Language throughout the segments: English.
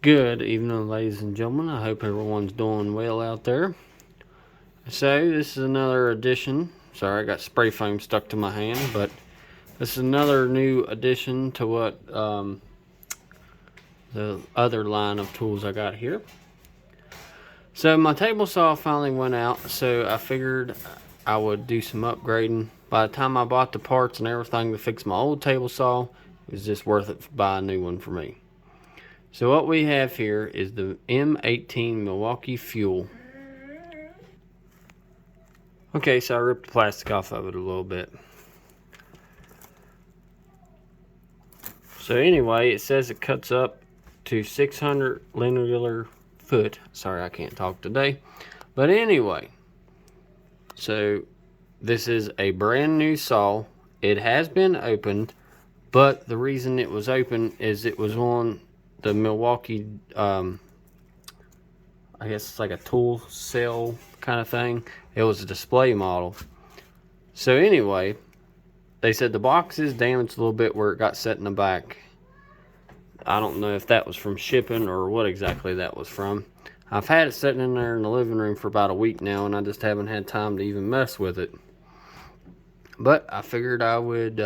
Good evening, ladies and gentlemen. I hope everyone's doing well out there. So, this is another addition. Sorry, I got spray foam stuck to my hand, but this is another new addition to what the other line of tools I got here. So, my table saw finally went out, so I figured I would do some upgrading. By the time I bought the parts and everything to fix my old table saw, it was just worth it to buy a new one for me. So what we have here is the M18 Milwaukee Fuel. Okay, so I ripped the plastic off of it a little bit. So anyway, it says it cuts up to 600 linear foot. Sorry, I can't talk today. But anyway, so this is a brand new saw. It has been opened, but the reason it was open is it was on the Milwaukee, I guess it's like a tool cell kind of thing. It was a display model. So anyway, they said the box is damaged a little bit where it got set in the back. I don't know if that was from shipping or what exactly that was from. I've had it sitting in there in the living room for about a week now, and I just haven't had time to even mess with it. But I figured I would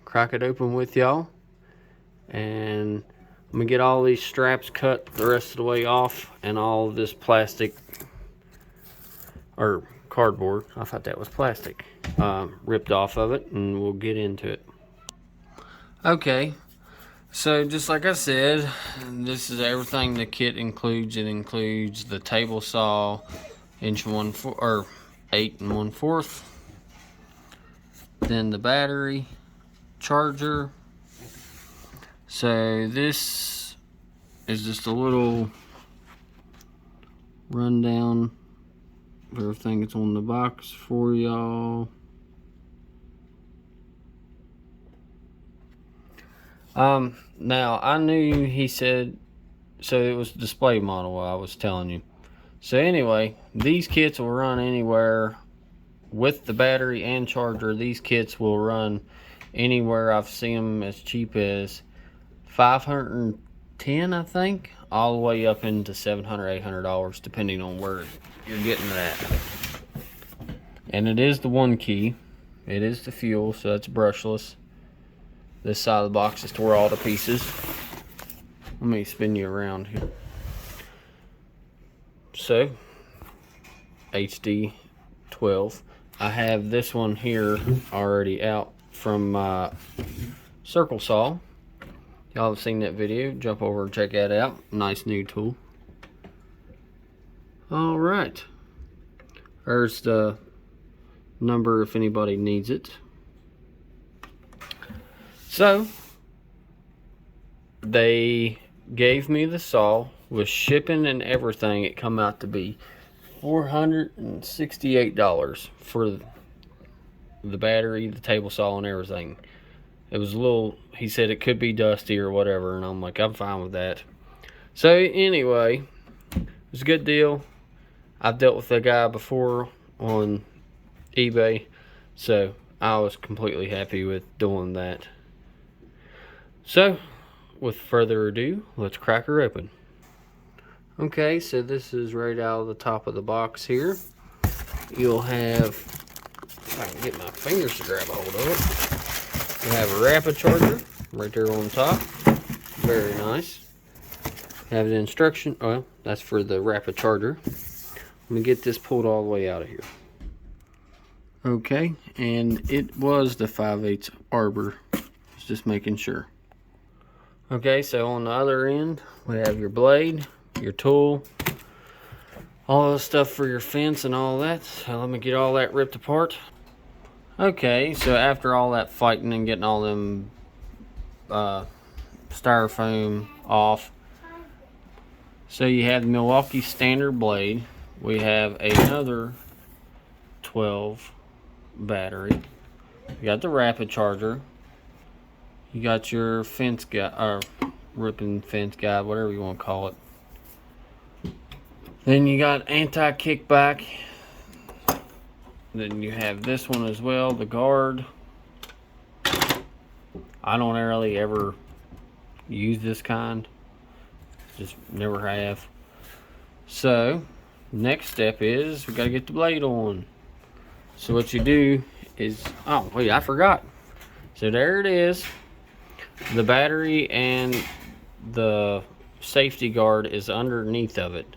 crack it open with y'all, and I'm gonna get all these straps cut the rest of the way off, and all of this plastic or cardboard, I thought that was plastic, ripped off of it, and we'll get into it. Okay, so just like I said, this is everything the kit includes. It includes the table saw, 8 1/4, then the battery, charger. So this is just a little rundown of everything that's on the box for y'all. Now I knew he said, so it was display model I was telling you. So anyway, these kits will run anywhere with the battery and charger. These kits will run anywhere. I've seen them as cheap as $510, I think, all the way up into $700, $800, depending on where you're getting it at. And it is the one key. It is the fuel, so it's brushless. This side of the box is tore all to pieces. Let me spin you around here. So, HD 12. I have this one here already out from my circle saw. Y'all have seen that video. Jump over and check that out. Nice new tool. Alright. There's the number if anybody needs it. So, they gave me the saw with shipping and everything. It come out to be $468 for the battery, the table saw, and everything. It was a little, he said it could be dusty or whatever, and I'm like, I'm fine with that. So anyway, it was a good deal. I've dealt with a guy before on eBay, so I was completely happy with doing that. So, with further ado, let's crack her open. Okay, so this is right out of the top of the box here. You'll have, if I can get my fingers to grab a hold of it, you'll have a rapid charger right there on top. Very nice. Have the instruction, well, that's for the rapid charger. Let me get this pulled all the way out of here. Okay, and it was the 5/8 arbor. Just making sure. Okay, so on the other end, we have your blade, your tool, all the stuff for your fence and all that. So let me get all that ripped apart. Okay, so after all that fighting and getting all them styrofoam off, so you have the Milwaukee standard blade. We have another 12 battery. You got the rapid charger. You got your fence guide, or ripping fence guide, whatever you want to call it. Then you got anti-kickback. Then you have this one as well, the guard. I don't really ever use this kind. just never have. So next step is we gotta get the blade on. So what you do is, oh wait, I forgot. So there it is. The battery and the safety guard is underneath of it.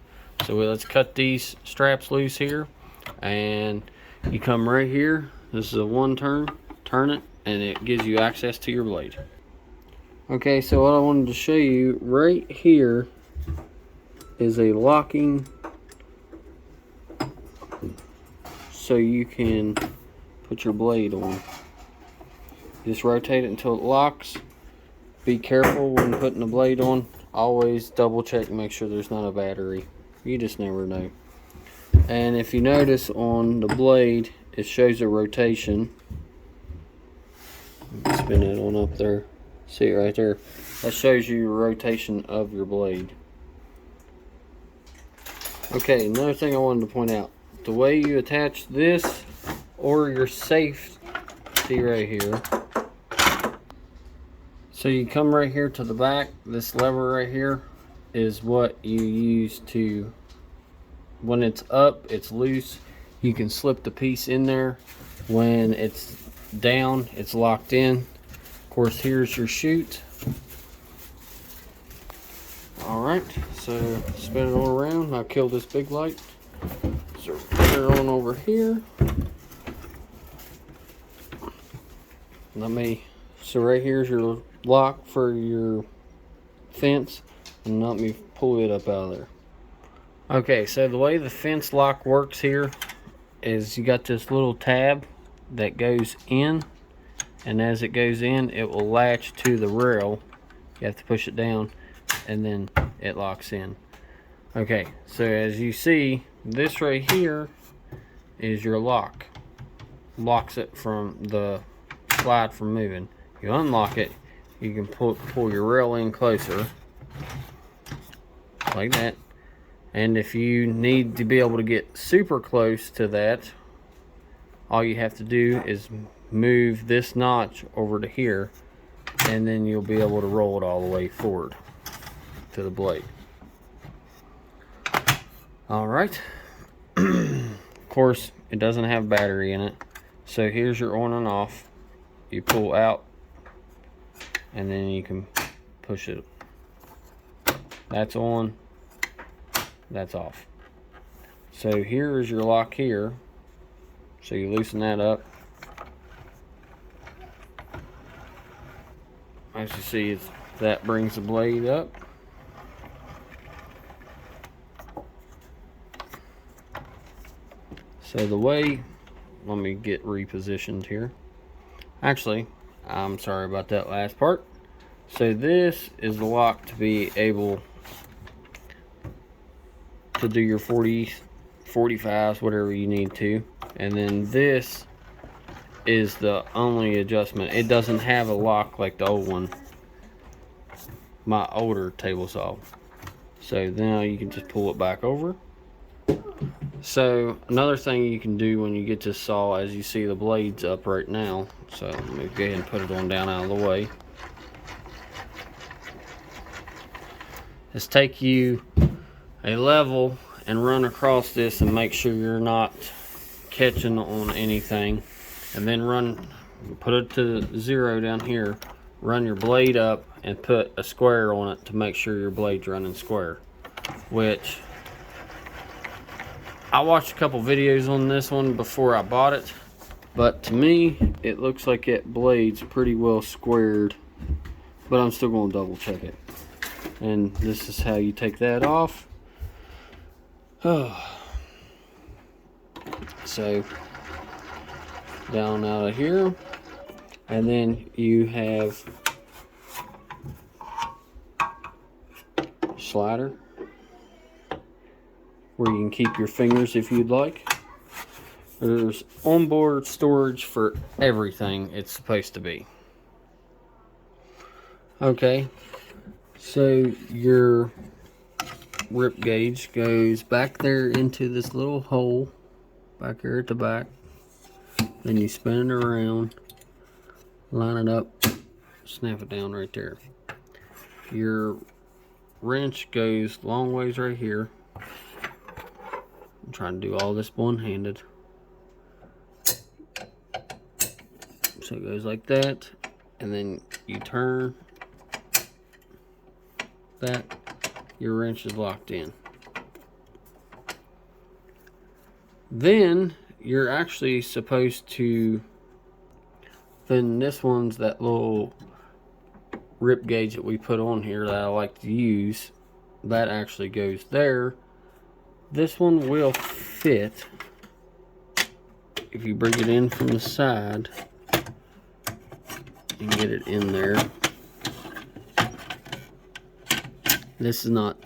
So let's cut these straps loose here, and you come right here. This is a one turn it, and it gives you access to your blade. Okay, so what I wanted to show you right here is a locking, so you can put your blade on. Just rotate it until it locks. Be careful when putting the blade on. Always double check and make sure there's not a battery. You just never know. And if you notice on the blade, it shows a rotation. Spin it on up there. See it right there. That shows you the rotation of your blade. Okay, another thing I wanted to point out. The way you attach this or your safety right here. So you come right here to the back. This lever right here is what you use to, when it's up, it's loose, you can slip the piece in there. When it's down, it's locked in. Of course, here's your chute. Alright, so spin it all around. I'll kill this big light. So put it on over here. So right here's your lock for your fence, and let me pull it up out of there. Okay, so the way the fence lock works here is you got this little tab that goes in, and as it goes in, it will latch to the rail. You have to push it down, and then it locks in. Okay, so as you see, this right here is your lock. Locks it from the slide from moving. You unlock it, you can pull your rail in closer, like that. And if you need to be able to get super close to that, all you have to do is move this notch over to here, and then you'll be able to roll it all the way forward to the blade. Alright. Of course, it doesn't have battery in it. So here's your on and off. You pull out, and then you can push it. That's on, that's off. So here is your lock here. So you loosen that up. As you see, that brings the blade up. So the way, let me get repositioned here. Actually, I'm sorry about that last part. So this is the lock to be able to do your 40s, 45s, whatever you need to. And then this is the only adjustment. It doesn't have a lock like the old one, my older table saw. So now you can just pull it back over. So another thing you can do when you get this saw, as you see the blades up right now, so let me go ahead and put it on down out of the way, is take you a level and run across this and make sure you're not catching on anything, and then put it to 0 down here, run your blade up and put a square on it to make sure your blade's running square. Which I watched a couple videos on this one before I bought it, but to me it looks like that blade's pretty well squared, but I'm still going to double check it. And this is how you take that off. So down out of here, and then you have slider where you can keep your fingers if you'd like. There's onboard storage for everything it's supposed to be. Okay, so your rip gauge goes back there into this little hole back here at the back. Then you spin it around, line it up, snap it down right there. Your wrench goes long ways right here. I'm trying to do all this one-handed. So it goes like that, and then you turn that, your wrench is locked in. Then you're actually supposed to, then this one's that little rip gauge that we put on here that I like to use, that actually goes there. This one will fit if you bring it in from the side and get it in there. This is not,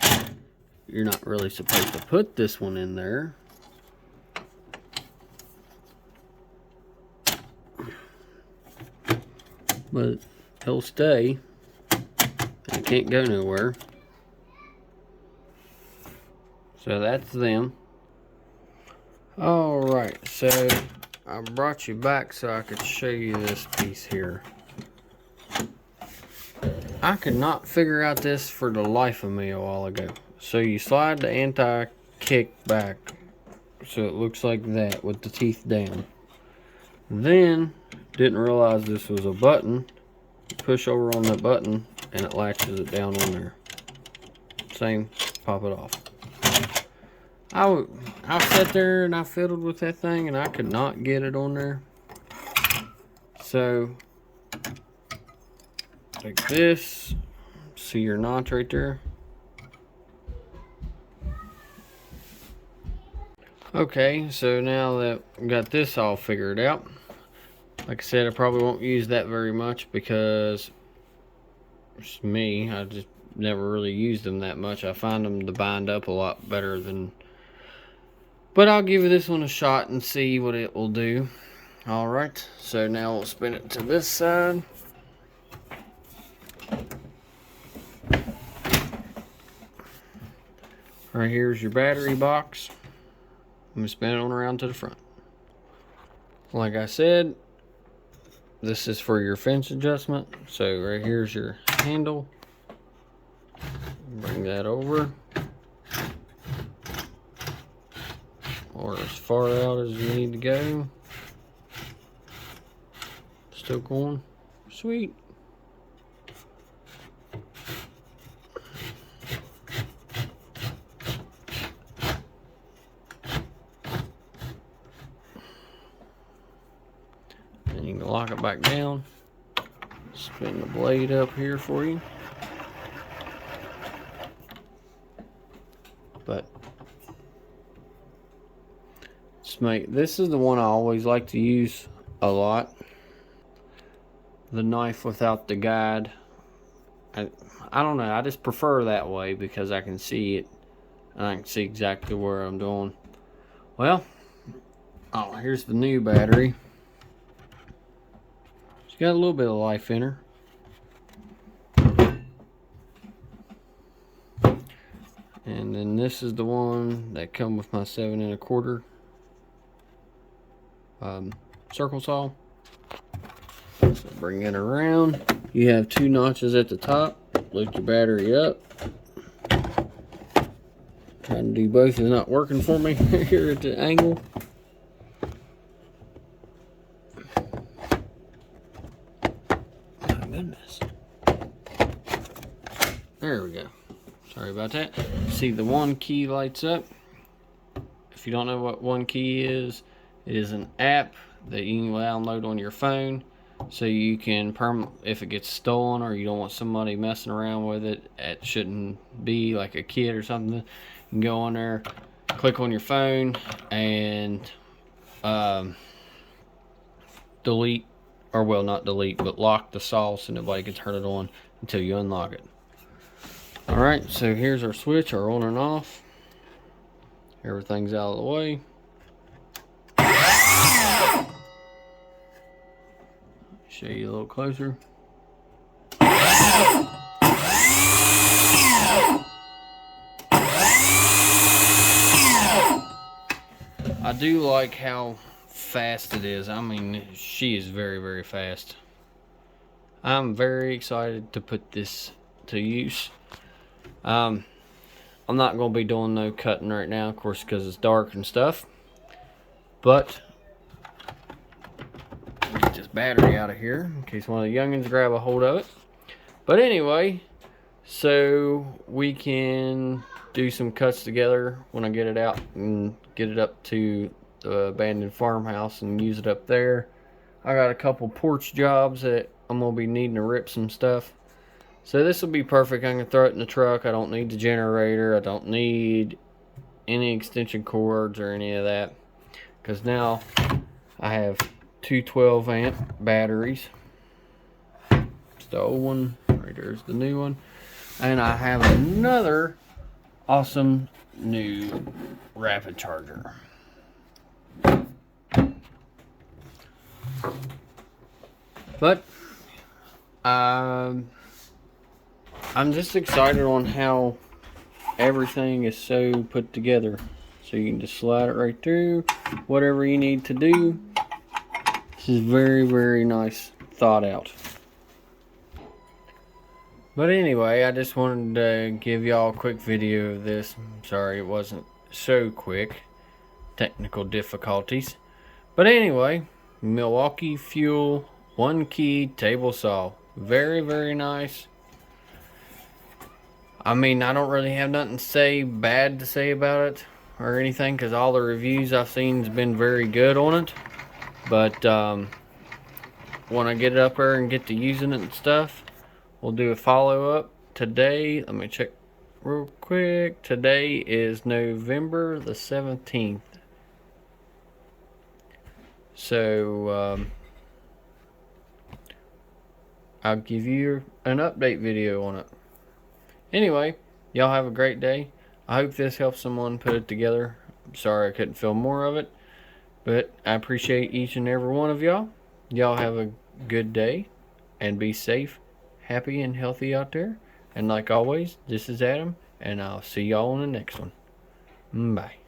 you're not really supposed to put this one in there. But it'll stay. It can't go nowhere. So that's them. Alright, so I brought you back so I could show you this piece here. I could not figure out this for the life of me a while ago. So you slide the anti-kick back so it looks like that with the teeth down. Then, didn't realize this was a button. You push over on that button and it latches it down on there. Same, pop it off. I sat there and I fiddled with that thing and I could not get it on there. So, like this, see your notch right there? Okay, so now that we got this all figured out, like I said, I probably won't use that very much because it's me. I just never really used them that much. I find them to bind up a lot better than, but I'll give this one a shot and see what it will do. Alright, so now we'll spin it to this side. Right here's your battery box. I'm going to spin it on around to the front. Like I said, this is for your fence adjustment. So right here's your handle. Bring that over. Or as far out as you need to go. Still going. Sweet. And you can lock it back down. Spin the blade up here for you. But this is the one I always like to use a lot. The knife without the guide. I don't know, I just prefer that way because I can see it and I can see exactly where I'm doing. Well, oh, here's the new battery. She's got a little bit of life in her. And then this is the one that come with my 7 1/4 circle saw. So bring it around. You have 2 notches at the top. Lift your battery up. Trying to do both is not working for me here at the angle. My goodness. There we go. Sorry about that. See, the one key lights up. If you don't know what one key is, it is an app that you can download on your phone, so you can if it gets stolen or you don't want somebody messing around with it, it shouldn't be like a kid or something. You can go on there, click on your phone, and delete, or well, not delete, but lock the saw so nobody can turn it on until you unlock it. Alright, so here's our switch, our on and off. Everything's out of the way. Show you a little closer. I do like how fast it is. I mean, she is very, very fast. I'm very excited to put this to use. I'm not going to be doing no cutting right now, of course, because it's dark and stuff. But get this battery out of here in case one of the youngins grab a hold of it. But anyway, so we can do some cuts together when I get it out and get it up to the abandoned farmhouse and use it up there. I got a couple porch jobs that I'm going to be needing to rip some stuff. So this will be perfect. I can throw it in the truck. I don't need the generator. I don't need any extension cords or any of that. Because now I have two 12-amp batteries. It's the old one. Right there's the new one. And I have another awesome new rapid charger. But I'm just excited on how everything is so put together. So you can just slide it right through, whatever you need to do. This is very, very nice thought out. But anyway, I just wanted to give y'all a quick video of this. I'm sorry it wasn't so quick. Technical difficulties. But anyway, Milwaukee Fuel 1-key table saw. Very, very nice. I mean, I don't really have nothing bad to say about it or anything, because all the reviews I've seen has been very good on it. But when I get it up there and get to using it and stuff, we'll do a follow-up. Today, let me check real quick. Today is November the 17th. So I'll give you an update video on it. Anyway, y'all have a great day. I hope this helps someone put it together. I'm sorry I couldn't film more of it, but I appreciate each and every one of y'all. Y'all have a good day and be safe, happy, and healthy out there. And like always, this is Adam, and I'll see y'all on the next one. Bye.